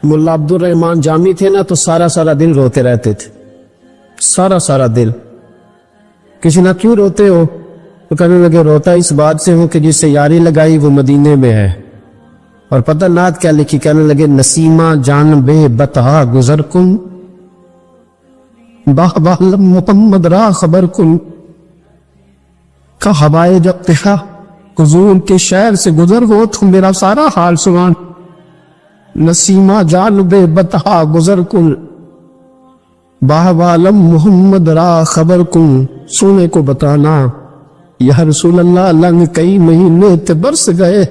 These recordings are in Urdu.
ملا عبد الرحمان جامی تھے نا تو سارا دن روتے رہتے تھے، سارا دن۔ کسی نہ کیوں روتے ہو؟ تو کہنے لگے روتا اس بات سے ہوں کہ جس سے یاری لگائی وہ مدینے میں ہے۔ اور پتہ نعت کیا لکھی؟ کہنے لگے نسیمہ جانب بتا گزر کن، باہ محمد را خبر کن، کہ ہوائے جب تہا حضور کے شہر سے گزر ہو تو میرا سارا حال سنان۔ نسیمہ جانب بتا گزر کن، باہ محمد را خبر کن، سونے کو بتانا یا رسول اللہ لنگ کئی مہینے تے برس گئے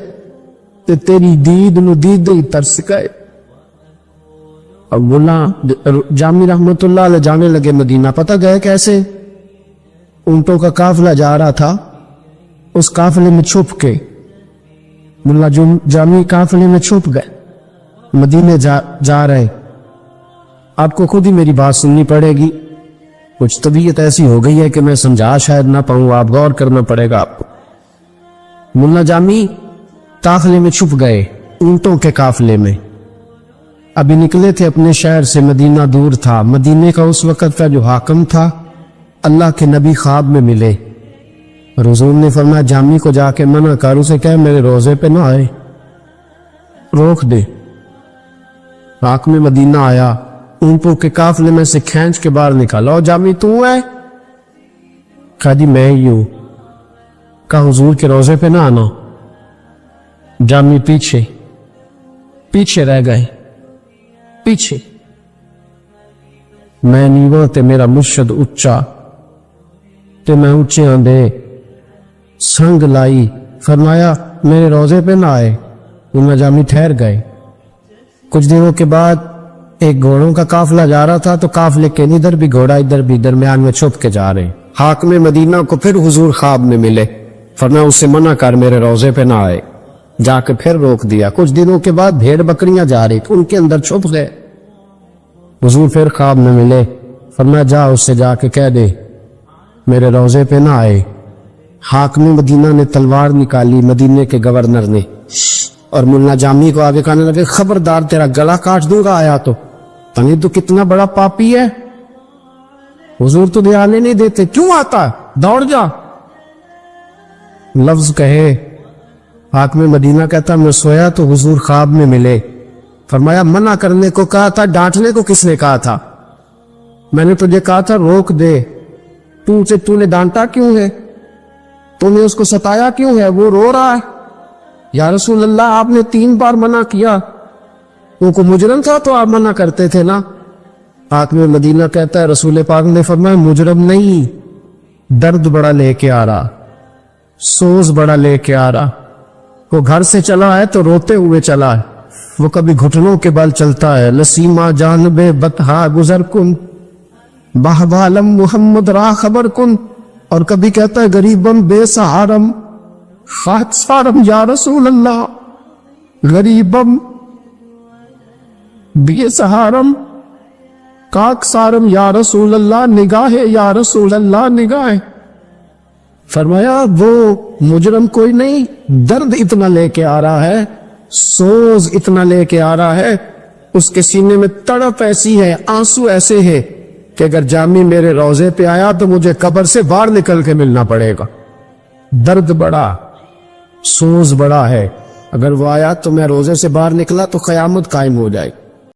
تے تیری دید نو دید ہی ترس گئے۔ اب ملا جامی رحمت اللہ علیہ جانے لگے مدینہ۔ پتہ گئے کیسے؟ اونٹوں کا قافلہ جا رہا تھا، اس قافلے میں چھپ کے ملا جامی قافلے میں چھپ گئے، مدینے جا رہے۔ آپ کو خود ہی میری بات سننی پڑے گی، کچھ طبیعت ایسی ہو گئی ہے کہ میں سمجھا شاید نہ پاؤں، آپ غور کرنا پڑے گا آپ کو۔ ملا جامی قافلے میں چھپ گئے، اونٹوں کے قافلے میں۔ ابھی نکلے تھے اپنے شہر سے، مدینہ دور تھا۔ مدینے کا اس وقت کا جو حاکم تھا، اللہ کے نبی خواب میں ملے، اور حضور نے فرمایا جامی کو جا کے منع کر، اسے کہے میرے روزے پہ نہ آئے، روک دے۔ حاکم مدینہ آیا، اونٹوں کے قافلے میں سے کھینچ کے باہر نکالا، اور جامی تو ہے؟ کہا جی میں ہی ہوں۔ کہا حضور کے روزے پہ نہ آنا۔ جامی پیچھے رہ گئے، پیچھے۔ میں نیواں تے میرا مرشد اچا، تے میں اچے آندے سنگ لائی، فرمایا میرے روزے پہ نہ آئے۔ ملا جامی ٹھہر گئے۔ کچھ دنوں کے بعد ایک گھوڑوں کا قافلہ جا رہا تھا، تو قافلے کے ادھر بھی گھوڑا ادھر بھی، درمیان میں چھپ کے جا رہے۔ حاکم مدینہ کو پھر حضور خواب میں ملے، فرمایا اسے منع کر میرے روزے پہ نہ آئے۔ جا کے پھر روک دیا۔ کچھ دنوں کے بعد بھیڑ بکریاں جا رہی، ان کے اندر چھپ گئے۔ حضور پھر خواب میں ملے، فرمایا جا اس سے جا کے کہہ دے میرے روزے پہ نہ آئے۔ حاکم مدینہ نے تلوار نکالی، مدینے کے گورنر نے، اور ملا جامی کو آگے کہنے لگے خبردار تیرا گلا کاٹ دوں گا آیا تو، تنی تو کتنا بڑا پاپی ہے، حضور تو دھیانے نہیں دیتے، کیوں آتا ہے، دوڑ جا۔ لفظ کہے، حاکم مدینہ کہتا میں سویا تو حضور خواب میں ملے، فرمایا منع کرنے کو کہا تھا، ڈانٹنے کو کس نے کہا تھا؟ میں نے تجھے کہا تھا روک دے، تو نے ڈانٹا کیوں ہے؟ تو نے اس کو ستایا کیوں ہے؟ وہ رو رہا ہے۔ یا رسول اللہ آپ نے 3 بار منع کیا، وہ کو مجرم تھا تو آپ منع کرتے تھے نا۔ حاکم مدینہ کہتا ہے رسول پاک نے فرمایا مجرم نہیں، درد بڑا لے کے آ رہا، سوز بڑا لے کے آ رہا۔ وہ گھر سے چلا ہے تو روتے ہوئے چلا ہے، وہ کبھی گھٹنوں کے بل چلتا ہے، لسیمہ جانب بتہا گزر کن، باہبالم محمد را خبر کن، اور کبھی کہتا ہے غریبم بے سہارم خاک سارم یا رسول اللہ، غریبم بے سہارم کاک سارم یا رسول اللہ، نگاہ یا رسول اللہ نگاہ۔ فرمایا وہ مجرم کوئی نہیں، درد اتنا لے کے آ رہا ہے، سوز اتنا لے کے آ رہا ہے، اس کے سینے میں تڑپ ایسی ہے، آنسو ایسے ہے کہ اگر جامی میرے روزے پہ آیا تو مجھے قبر سے باہر نکل کے ملنا پڑے گا۔ درد بڑا، سوز بڑا ہے، اگر وہ آیا تو میں روزے سے باہر نکلا تو قیامت قائم ہو جائے۔